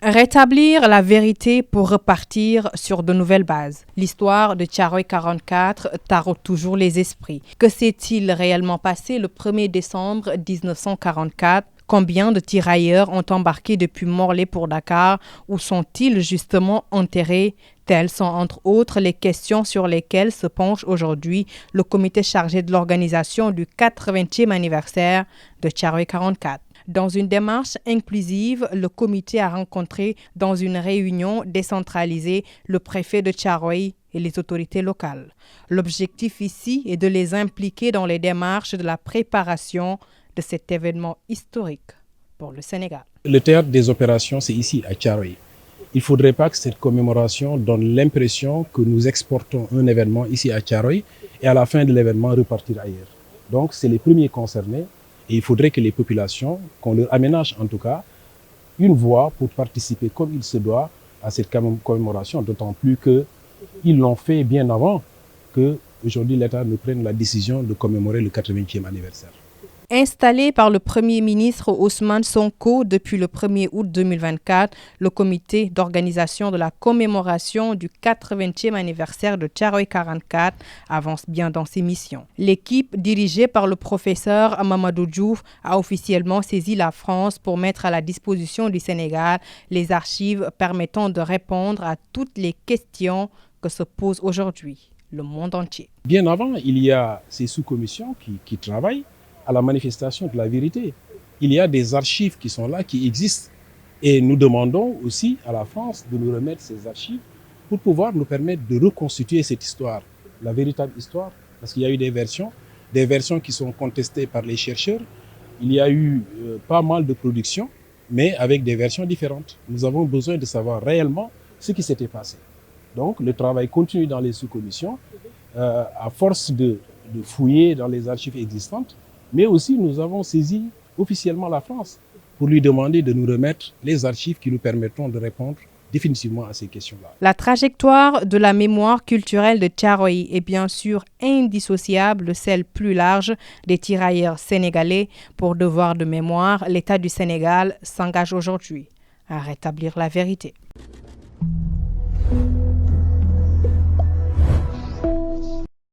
Rétablir la vérité pour repartir sur de nouvelles bases. L'histoire de Thiaroye 44 taraude toujours les esprits. Que s'est-il réellement passé le 1er décembre 1944 ? Combien de tirailleurs ont embarqué depuis Morlaix pour Dakar? Où sont-ils justement enterrés? Telles sont entre autres les questions sur lesquelles se penche aujourd'hui le comité chargé de l'organisation du 80e anniversaire de Thiaroye 44. Dans une démarche inclusive, le comité a rencontré dans une réunion décentralisée le préfet de Thiaroye et les autorités locales. L'objectif ici est de les impliquer dans les démarches de la préparation de cet événement historique pour le Sénégal. Le théâtre des opérations, c'est ici, à Thiaroye. Il ne faudrait pas que cette commémoration donne l'impression que nous exportons un événement ici à Thiaroye et à la fin de l'événement repartir ailleurs. Donc, c'est les premiers concernés et il faudrait que les populations, qu'on leur aménage en tout cas, une voie pour participer comme il se doit à cette commémoration, d'autant plus qu'ils l'ont fait bien avant que aujourd'hui l'État ne prenne la décision de commémorer le 80e anniversaire. Installé par le Premier ministre Ousmane Sonko depuis le 1er août 2024, le comité d'organisation de la commémoration du 80e anniversaire de Thiaroye 44 avance bien dans ses missions. L'équipe dirigée par le professeur Mamadou Diouf a officiellement saisi la France pour mettre à la disposition du Sénégal les archives permettant de répondre à toutes les questions que se pose aujourd'hui le monde entier. Bien avant, il y a ces sous-commissions qui travaillent à la manifestation de la vérité. Il y a des archives qui sont là, qui existent. Et nous demandons aussi à la France de nous remettre ces archives pour pouvoir nous permettre de reconstituer cette histoire, la véritable histoire, parce qu'il y a eu des versions qui sont contestées par les chercheurs. Il y a eu pas mal de productions, mais avec des versions différentes. Nous avons besoin de savoir réellement ce qui s'était passé. Donc le travail continue dans les sous-commissions, à force de fouiller dans les archives existantes. Mais aussi, nous avons saisi officiellement la France pour lui demander de nous remettre les archives qui nous permettront de répondre définitivement à ces questions-là. La trajectoire de la mémoire culturelle de Thiaroye est bien sûr indissociable de celle plus large des tirailleurs sénégalais. Pour devoir de mémoire, l'État du Sénégal s'engage aujourd'hui à rétablir la vérité.